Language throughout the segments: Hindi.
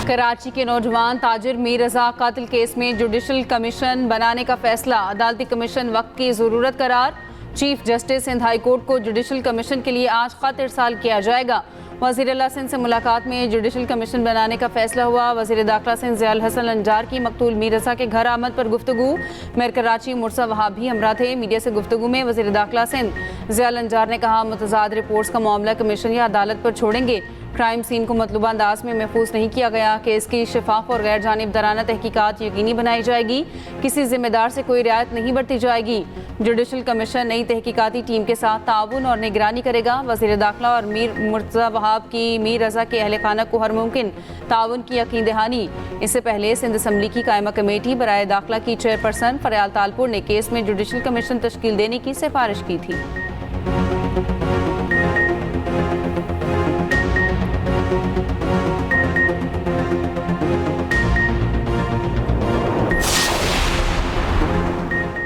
कराची के नौजवान ताजिर मीर रजा कातिल केस में जुडिशल कमीशन बनाने का फैसला, अदालती कमीशन वक्त की ज़रूरत करार। Chief justice Sindh high court को जुडिशल कमीशन के लिए आज खत इरसाल किया जाएगा। वज़ीर आला सिंध से मुलाकात में जुडिशल कमीशन बनाने का फैसला हुआ। वज़ीर दाखिला सिंध ज़ियाउल हसन लंजार की मकतूल मीर रजा के घर आमद पर गुफ्तगू। मेयर कराची मुर्सा वहाब भी हमरा थे। मीडिया से गुफ्तगू में वज़ीर दाखिला सिंध ज़ियाउल लंजार ने कहा, मुतज़ाद रिपोर्ट्स का मामला कमीशन या अदालत पर छोड़ेंगे। क्राइम सीन को मतलूबा अंदाज में महफूज नहीं किया गया। केस की शफाफ और गैर जानिबदाराना तहकीकात यकीनी बनाई जाएगी। किसी जिम्मेदार से कोई रियायत नहीं बरती जाएगी। जुडिशल कमीशन नई तहकीकाती टीम के साथ ताउन और निगरानी करेगा। वज़ीर दाखिला और मीर मुर्तज़ा वहाब की मीर रजा के अहल खाना को हर मुमकिन ताउन की यकीन दहानी। इससे पहले सिंध असम्बली की कायमा कमेटी बराए दाखिला की चेयरपर्सन फरयाल तालपुर ने केस में जुडिशल कमीशन तश्कील देने की सिफारिश की थी।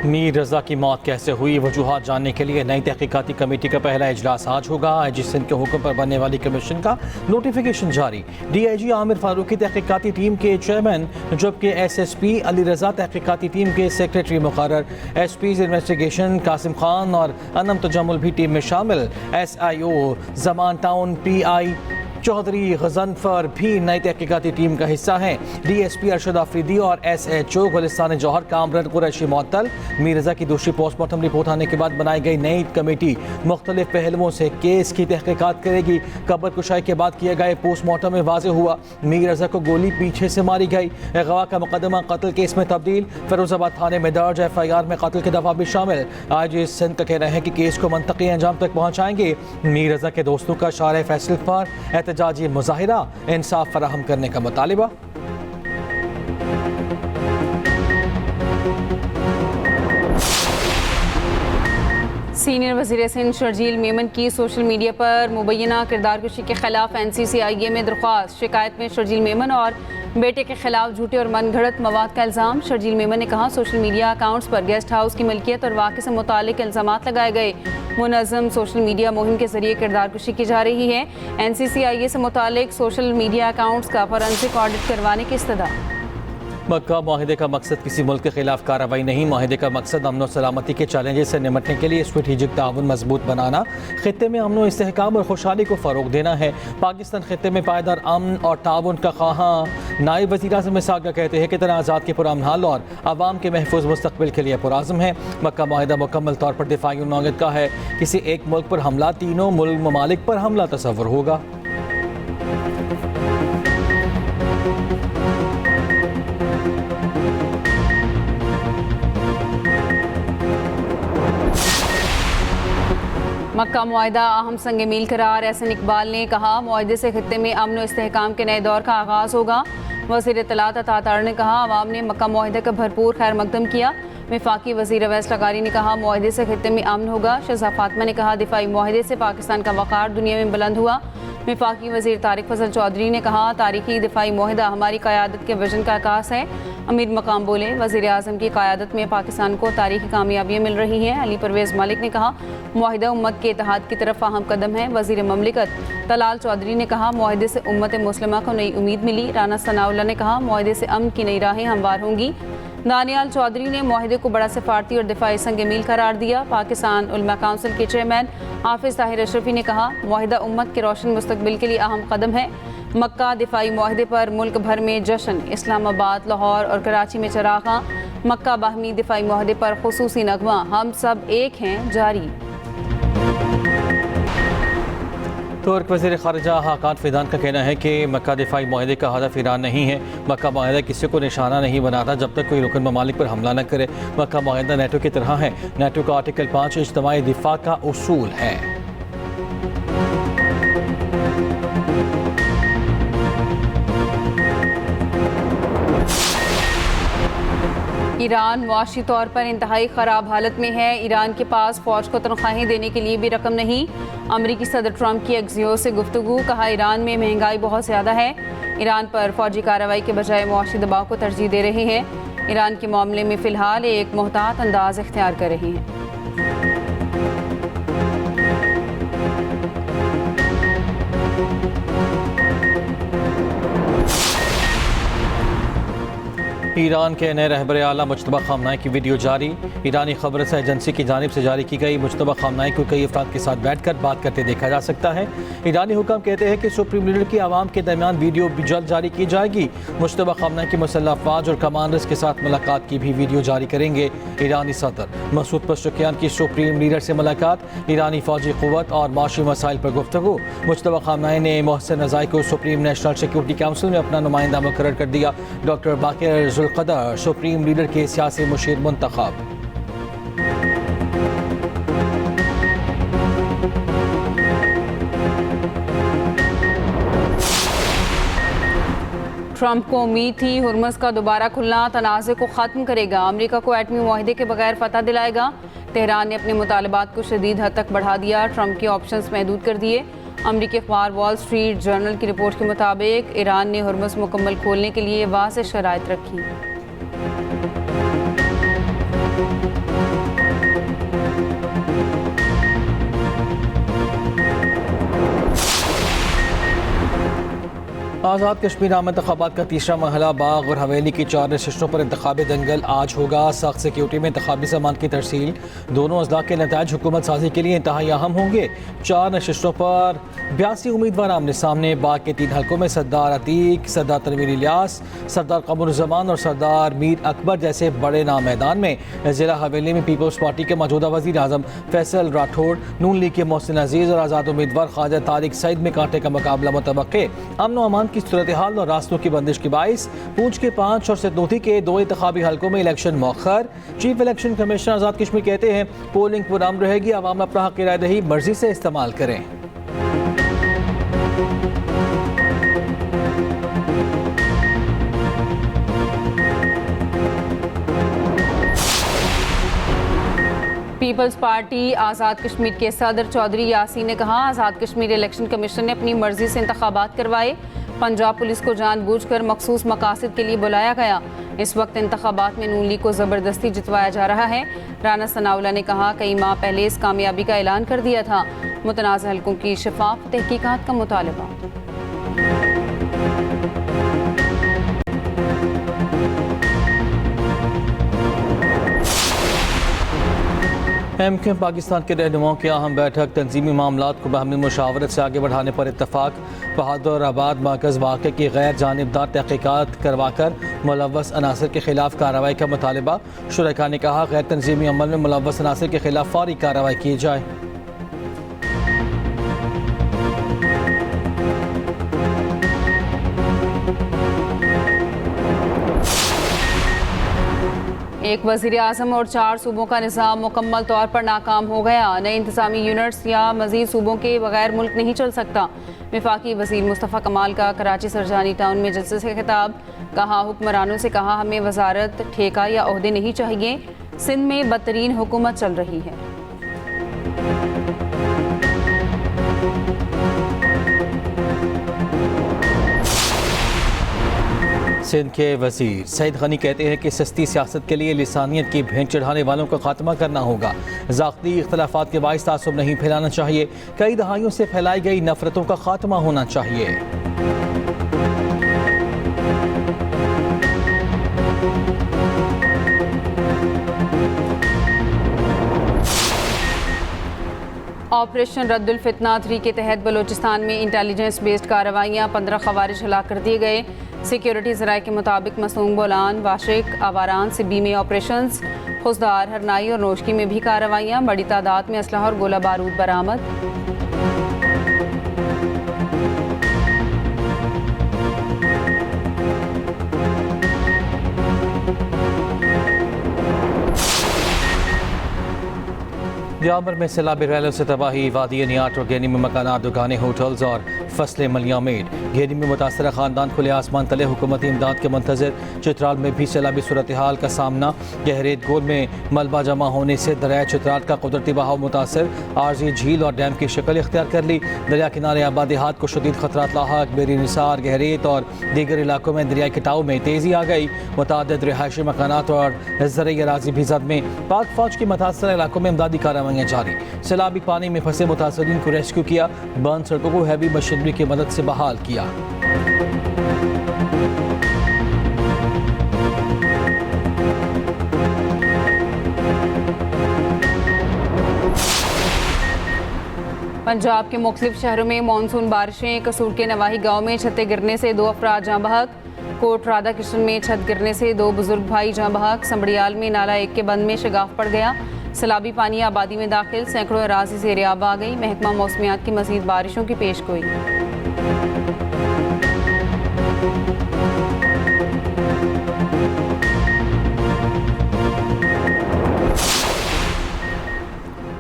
मीर रजा की मौत कैसे हुई, वजूहात जानने के लिए नई तहकीकाती कमेटी का पहला इजलास आज होगा। IG सिंध के हुक्म पर बनने वाली कमीशन का नोटिफिकेशन जारी। DIG आमिर फारूकी तहकीकाती टीम के चेयरमैन, जबकि SSP अली रजा तहकीकाती टीम के सेक्रेटरी मुकर्रर। SP's इन्वेस्टिगेशन कासिम खान और अनम तजम्मुल भी टीम में शामिल। SIO Zaman town PI Chaudhry Ghazanfar भी नई तहकीकाती टीम का हिस्सा हैं। DSP अरशद आफरीदी और SHO गुलिस्तान जौहर कामरान कुरैशी मुअत्तल। मीर रजा की दूसरी पोस्टमार्टम रिपोर्ट आने के बाद बनाई गई नई कमेटी मुख्तलिफ पहलुओं से केस की तहकीकात करेगी। कब्र कुशाई के बाद किए गए पोस्टमार्टम में वाज़ेह हुआ मीर रजा को गोली पीछे से मारी गई। अगवा का मुकदमा कत्ल केस में तब्दील। फिरोजाबाद थाने में दर्ज FIR में कत्ल के दफा भी शामिल। IG सिंध का कहना है कि केस को मंतकी अंजाम तक पहुँचाएंगे। मीर रजा के दोस्तों का शार फैसले पर एहतजाजी मुजाहिरा, इंसाफ फराहम करने का मुतालिबा। सीनियर वज़ीर सिंध शर्जील मेमन की सोशल मीडिया पर मुबैना किरदारकुशी के खिलाफ NCCIA में दरख्वास्त। शिकायत में शर्जील मेमन और बेटे के खिलाफ झूठे और मनगढ़ंत मवाद का इल्ज़ाम। शर्जील मेमन ने कहा, सोशल मीडिया अकाउंट्स पर गेस्ट हाउस की मिल्कियत और वाक़े से मुतालिक इल्ज़ामात लगाए गए। मुनज़्ज़म सोशल मीडिया मुहिम के जरिए किरदारकुशी की जा रही है। NCCIA से मुतालिक सोशल मीडिया अकाउंट्स का फॉरेंसिक ऑडिट करवाने की इस्तदा। मक्का माहिदे का मकसद किसी मुल्क के खिलाफ कार्रवाई नहीं। माहिदे का मकसद अमन और सलामती के चैलेंजेस से निपटने के लिए स्ट्रेटेजिक ताउन मजबूत बनाना, खित्ते में अमन इस्तेहकाम और खुशहाली को फ़रोग देना है। पाकिस्तान खित्ते में पायदार अमन और ताउन का ख़्वाहां। नायब वज़ीर आज़म मिसागा कहते हैं कि तनाज़ात के पुरअमन हल और आवाम के महफूज मुस्तक़बिल के लिए पुरआज़म है। मक्का माहिदा मुकम्मल तौर पर दिफाई नौयत का है। किसी एक मुल्क पर हमला तीनों मुल्क ममालिक पर हमला तस्वुर होगा। मक्का मुआहिदा अहम संग मील करार। एहसन इकबाल ने कहा, मुआहिदे से खित्ते में अमन और इस्तेहकाम के नए दौर का आगाज़ होगा। वज़ीर इत्तलात अतातार ने कहा, अवाम ने मक्का मुआहिदे का भरपूर खैर मकदम किया। वफाकी वज़ीर अवैस लगारी ने कहा, मुआहिदे से खित्ते में अमन होगा। शहज़ा फातिमा ने कहा, दिफाई मुआहिदे से पाकिस्तान का वक़ार दुनिया में बुलंद हुआ। वफाकी वज़ीर तारिक फजल चौधरी ने कहा, तारीखी दिफाई मुआहिदा हमारी क़यादत के विजन का आकाश है। अमीर मकाम बोले, वज़ीर आज़म की क़यादत में पाकिस्तान को तारीखी कामयाबियाँ मिल रही हैं। अली परवेज़ मलिक ने कहा, मुआहिदा उम्मत के इत्तेहाद की तरफ अहम कदम है। वज़ीर ममलिकत तलाल चौधरी ने कहा, मुआहिदे से उम्मत मुस्लिमा को नई उम्मीद मिली। राना सनाउल्लाह ने कहा, मुआहिदे से अमन की नई राहें हमवार होंगी। दानियाल चौधरी ने मुआहिदे को बड़ा सिफारती और दिफाई संग मील करार दिया। पाकिस्तान उलमा काउंसिल के चेयरमैन हाफिज़ ताहिर अशरफी ने कहा, मुआहिदा उम्मत के रोशन मुस्तकबिल के लिए अहम कदम है। मक्का दिफाई मुआहिदे पर मुल्क भर में जश्न। इस्लामाबाद, लाहौर और कराची में चरागां। मक्का बाहमी दिफाई मुआहिदे पर खुसूसी नगमा, हम सब एक हैं, जारी। तुर्क वज़ीर ख़ारिजा हाकान फ़िदान का कहना है कि मक्का दिफाई मुआहिदे का हदफ ईरान नहीं है। मक्का मुआहिदा किसी को निशाना नहीं बनाता जब तक कोई रुकन ममालिक पर हमला न करे। मक्का मुआहिदा नेटो की तरह है। नेटो का आर्टिकल 5 इज्तिमाई दिफा का उसूल है। ईरान मुआशी तौर पर इंतहाई ख़राब हालत में है। ईरान के पास फ़ौज को तनख्वाहें देने के लिए भी रकम नहीं। अमरीकी सदर ट्रंप की एक्सियोस से गुफ्तगू। कहा, ईरान में महंगाई बहुत ज़्यादा है। ईरान पर फ़ौजी कार्रवाई के बजाय मुआशी दबाव को तरजीह दे रहे हैं। ईरान के मामले में फ़िलहाल एक मोहतात अंदाज इख्तियार कर रहे हैं। ईरान के नए रहबर आला मुज्तबा खामनाई की वीडियो जारी। ईरानी खबर एजेंसी की जानिब से जारी की गई मुज्तबा खामनाई को कई अफराद के साथ बैठ कर बात करते देखा जा सकता है। ईरानी हुक्म कहते हैं कि सुप्रीम लीडर की आवाम के दरमियान वीडियो भी जल्द जारी की जाएगी। मुज्तबा खामनाई की मुसल्लह अफवाज और कमांडर्स के साथ मुलाकात की भी वीडियो जारी करेंगे ईरानी सदर। मसूद पज़ेश्कियान की सुप्रीम लीडर से मुलाकात, ईरानी फौजी क़ुव्वत और माशी मसाइल पर गुफ्तगू। मुज्तबा खामनाई ने मोहसिन रज़ाई को सुप्रीम नेशनल सिक्योरिटी काउंसिल में अपना नुमाइंदा मुकर्रर कर दिया। डॉक्टर बाकिर जुल्क़दर सुप्रीम लीडर के सियासी मुशीर मुंतखब। ट्रंप को उम्मीद थी हुर्मुज़ का दोबारा खुलना तनाज़े को ख़त्म करेगा, अमेरिका को एटमी मुआहदे के बगैर फतह दिलाएगा। तेहरान ने अपने मुतालबात को शदीद हद तक बढ़ा दिया, ट्रंप के ऑप्शंस महदूद कर दिए। अमरीकी अखबार वॉल स्ट्रीट जर्नल की रिपोर्ट के मुताबिक ईरान ने हुर्मुज़ मुकम्मल खोलने के लिए वाज़ेह शराइत रखी। आज़ाद कश्मीर आम इंतखाबात का तीसरा मरहला बाग और हवेली की 4 नशिस्तों पर इंतखाबी दंगल आज होगा। सख्त सिक्योरिटी में इंतखाबी सामान की तरसील, दोनों अजला के नताज हुकूमत साजी के लिए इंतहाई अहम होंगे। 4 नशिस्तों पर 82 उम्मीदवार आमने सामने। बाग के 3 हलकों में सरदार अतीक, सरदार तनवीर इलियास, सरदार कमरुज़्ज़मान और सरदार मीर अकबर जैसे बड़े नाम मैदान में। ज़िला हवेली में पीपल्स पार्टी के मौजूदा वज़ीर आज़म फैसल राठौड़, नून लीग के मोहसिन अजीज़ और आज़ाद उम्मीदवार ख्वाजा तारिक सईद में कांटे का मुकाबला मुतवक्के। अमन व अमान की सूरत हाल और रास्तों की बंदिश के बाइस पूंछ के 5 और सतनूती के 2 इंतखाबी हलकों में election मौखर। Chief election commissioner Azad Kashmir कहते हैं पोलिंग पुरअमन रहेगी, आवाम अपना हक़ राय दही मर्जी से इस्तेमाल करें। पीपल्स पार्टी आज़ाद कश्मीर के सदर चौधरी यासीन ने कहा, आज़ाद कश्मीर इलेक्शन कमीशन ने अपनी मर्जी से इंतखाबात करवाए। पंजाब पुलिस को जानबूझकर मखसूस मकासद के लिए बुलाया गया। इस वक्त इंतखाबात में नून लीग को ज़बरदस्ती जितवाया जा रहा है। राना सनाउल्लाह ने कहा, कई माह पहले इस कामयाबी का ऐलान कर दिया था। मुतनाज़ हलकों की शफाफ तहकीकात का मुतालबा। एमक्यू पाकिस्तान के रहनुमाओं की अहम बैठक, तंजीमी मामलात को बाहमी मुशावरत से आगे बढ़ाने पर इत्तफाक। बहादुराबाद मरकज़ वाक़े की गैर जानिबदार तहक़ीक़ात करवाकर मुलव्वस अनासर के खिलाफ कार्रवाई का मुतालबा। शुरका ने कहा, गैर तंजीमी अमल में मुलव्वस अनासर के खिलाफ फौरी कार्रवाई की जाए। एक वज़ीर आज़म और 4 सूबों का निज़ाम मुकम्मल तौर पर नाकाम हो गया। नए इंतज़ामी यूनिट्स या मज़ीद सूबों के बगैर मुल्क नहीं चल सकता। वफाकी वज़ीर मुस्तफ़ा कमाल का कराची सरजानी टाउन में जलसे से खिताब। कहा, हुक्मरानों से कहा, हमें वजारत, ठेका या ओहदे नहीं चाहिए। सिंध में बदतरीन हुकूमत चल रही है। सिंध के वज़ीर सईद गनी कहते हैं कि सस्ती सियासत के लिए लिसानियत की भेंट चढ़ाने वालों का खात्मा करना होगा। ज़ाती इख्तलाफात के बाइस तासुब नहीं फैलाना चाहिए। कई दहाइयों से फैलाई गई नफरतों का खात्मा होना चाहिए। ऑपरेशन रद्दुल फितना 3 के तहत बलूचिस्तान में इंटेलिजेंस बेस्ड कार्रवाइयाँ, 15 खवारिज हलाक कर दिए गए। सिक्योरिटी ज़राए के मुताबिक मसूंग, बोलान, वाशिक, आवारान, सिब्बी में ऑपरेशंस, खुजदार, हरनाई और नोशकी में भी कार्रवाइयाँ। बड़ी तादाद में असलहा और गोला बारूद बरामद। यामर में सैलाबी रैलों से तबाही, वादी नियाट और गेनी में मकानात, दुकानें, होटल्स और फसलें मलियामेड। गेनी में मुतासरा खानदान खुले आसमान तले हुकूमती इमदाद के मंतजर। चित्राल में भी सैलाबी सूरत हाल का सामना। गहरेत गोल में मलबा जमा होने से दरिया चित्राल का कुदरती बहाव मुतासर। आरजी झील और डैम की शक्ल इख्तियार कर ली। दरिया किनारे आबादिहात को शदीद खतरात लाहक। बेरी निसार, गहरेत और दीगर इलाकों में दरिया कटाव में तेज़ी आ गई। मुतअद्दिद रिहायशी मकानात और ज़रई अराज़ी भी जद में। पाक फौज की मुतासरा इलाकों में इमदादी कार्रवाइयाँ जारी। सैलाबी पानी में फंसे मुतासरीन को रेस्क्यू किया। बंद सड़कों को हैवी मशीनरी की मदद से बहाल किया। पंजाब के मुख्तलिफ शहरों में मानसून बारिशें। कसूर के नवाही गांव में छतें गिरने से 2 अफराद जाँ बहक। कोट राधा कृष्ण में छत गिरने से 2 बुजुर्ग भाई जाँ बहक। संबड़ियाल में नाला 1 के बंद में शगाफ पड़ गया। सैलाबी पानी आबादी में दाखिल, सैकड़ों अराज़ी ज़ेर-ए-आब आ गई। महकमा मौसमियात की मज़ीद बारिशों की पेशगोई।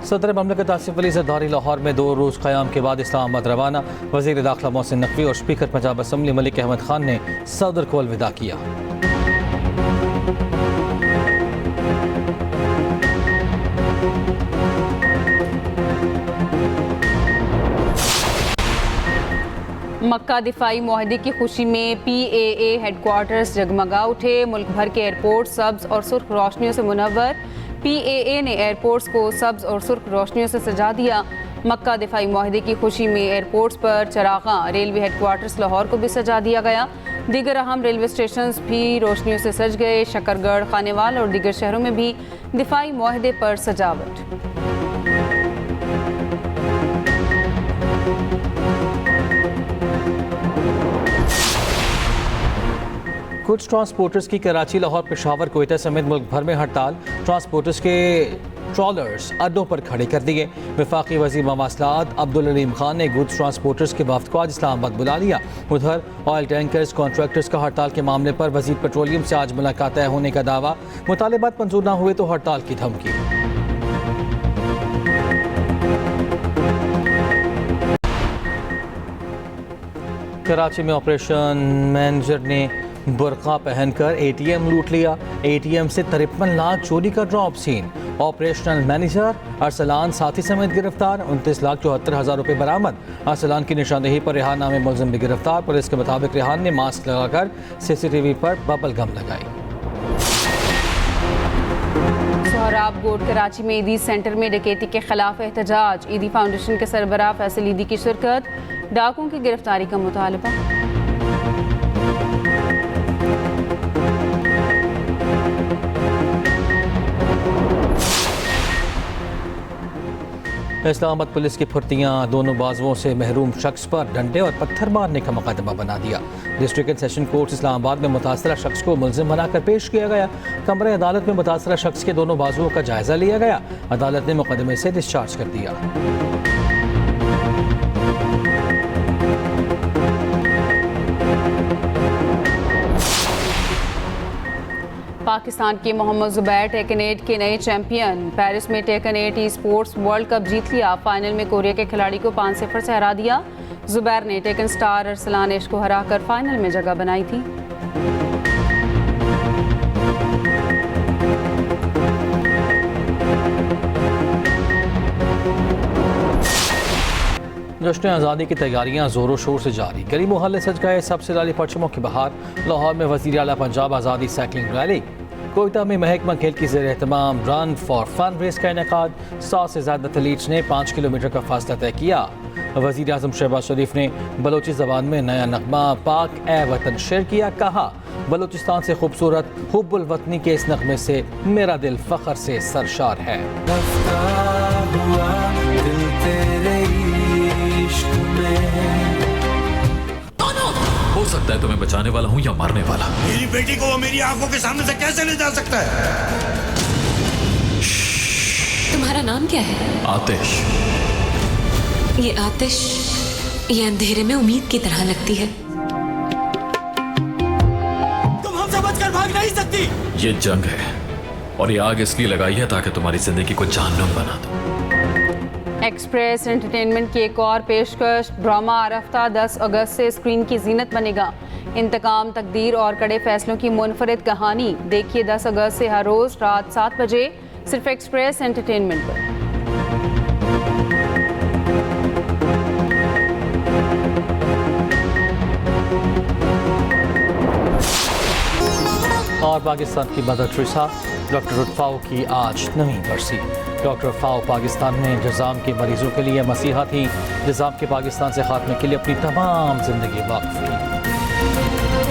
सदर ममलकत आसिफ अली ज़रदारी लाहौर में 2 रोज़ क़याम के बाद इस्लामाबाद रवाना। वज़ीर दाखिला मोहसिन नकवी और स्पीकर पंजाब असम्बली मलिक अहमद खान ने सदर को अलविदा किया। मक्का दिफाई मुआहदे की खुशी में PAA हेडक्वार्टर्स जगमगा उठे। मुल्क भर के एयरपोर्ट सब्ज़ और सुर्ख रोशनियों से मुनव्वर। PAA ने एयरपोर्ट्स को सब्ज़ और सुर्ख रोशनियों से सजा दिया। मक्का दिफाई मुआहदे की खुशी में एयरपोर्ट्स पर चरागां, रेलवे हेडक्वार्टर्स लाहौर को भी सजा दिया गया। दीगर अहम रेलवे स्टेशन भी रोशनियों से सज गए। शकरगढ़, खानेवाल और दीगर शहरों में भी दिफाई मुआहदे पर सजावट। कुछ ट्रांसपोर्टर्स की कराची, लाहौर, पेशावर, कोयटा समेत मुल्क भर में हड़ताल। ट्रांसपोर्टर्स के ट्रॉलर्स अड्डों पर खड़े कर दिए। वफाकी वज़ीर मवासलात अब्दुल अलीम खान ने गुड्स ट्रांसपोर्टर्स के वफ़द को आज इस्लामाबाद बुला लिया। उधर ऑयल टैंकर्स कॉन्ट्रैक्टर्स का हड़ताल के मामले पर वज़ीर पेट्रोलियम से आज मुलाकात तय होने का दावा। मुतालिबात मंजूर न हुए तो हड़ताल की धमकी। कराची में ऑपरेशन मैनेजर ने बुरका पहनकर ATM लूट लिया। ATM से 53 लाख चोरी का drop scene. Operational manager Arsalan साथी समेत गिरफ्तार। 29,74,000 रुपये बरामद। अरसलान की निशानदेही पर रेहान नामी मुलजिम भी गिरफ्तार। पुलिस के मुताबिक रेहान ने मास्क लगाकर CCTV पर बबल गम लगाई। सोहराब गोट कराची में ईदी सेंटर में डकैती के खिलाफ एहतजाज। ईदी फाउंडेशन के सरबराह फैसल ईदी की शिरकत। डाकुओं की गिरफ्तारी का मुतालबा। इस्लामाबाद पुलिस की फुर्तियां, दोनों बाजुओं से महरूम शख्स पर डंडे और पत्थर मारने का मुकदमा बना दिया। District and session court Islamabad में मुतासरा शख्स को मुलजिम बनाकर पेश किया गया। कमरे अदालत में मुतासरा शख्स के दोनों बाजुओं का जायजा लिया गया। अदालत ने मुकदमे से डिस्चार्ज कर दिया। पाकिस्तान के मोहम्मद जुबैर टेकन 8 के नए चैंपियन। पेरिस में टेकन 8 ई-स्पोर्ट्स वर्ल्ड कप जीत लिया। फाइनल में कोरिया के खिलाड़ी को 5-0 से हरा दिया। जुबैर ने टेकन स्टार अरसलान एश को हराकर फाइनल में जगह बनाई थी। जश्न आज़ादी की तैयारियां जोरों शोर से जारी। गली मोहल्ले सज गए। सबसे लाली परचमों की बहार। लाहौर में वज़ीर आला पंजाब आज़ादी साइकिलिंग रैली। कोयटा में महकमा खेल की ज़ेर एहतमाम रन फॉर फन रेस का इनेकाद। 100 से ज़्यादा एथलीट्स ने 5 किलोमीटर का फासला तय किया। वज़ीर आज़म शहबाज शरीफ ने बलोची ज़बान में नया नगमा पाक ए वतन शेयर किया। कहा, बलूचिस्तान से खूबसूरत हुब्बुल वतनी के इस नगमे से मेरा दिल फ़ख्र से सरशार है। हो सकता है तुम्हें बचाने वाला हूं या मारने वाला। मेरी बेटी को वो मेरी आंखों के सामने से कैसे ले जा सकता है? तुम्हारा नाम क्या है? आतिश। ये आतिश, ये अंधेरे में उम्मीद की तरह लगती है। तुम हमसे बचकर भाग नहीं सकती। ये जंग है और ये आग इसलिए लगाई है ताकि तुम्हारी जिंदगी को जहन्नुम बना दो। एक्सप्रेस एंटरटेनमेंट की एक और पेशकश। ड्रामा रफ्ता 10 अगस्त से स्क्रीन की जीनत बनेगा। इंतकाम, तकदीर और कड़े फैसलों की मुनफरिद कहानी। देखिए 10 अगस्त से हर रोज रात 7 बजे सिर्फ एक्सप्रेस एंटरटेनमेंट पर। और पाकिस्तान की मदर टेरेसा डॉक्टर रुतफाओ की आज 9वीं बरसी। डॉक्टर फाओ पाकिस्तान में जज़ाम के मरीजों के लिए मसीहा थी। जज़ाम के पाकिस्तान से खात्मे के लिए अपनी तमाम जिंदगी वक्फ की।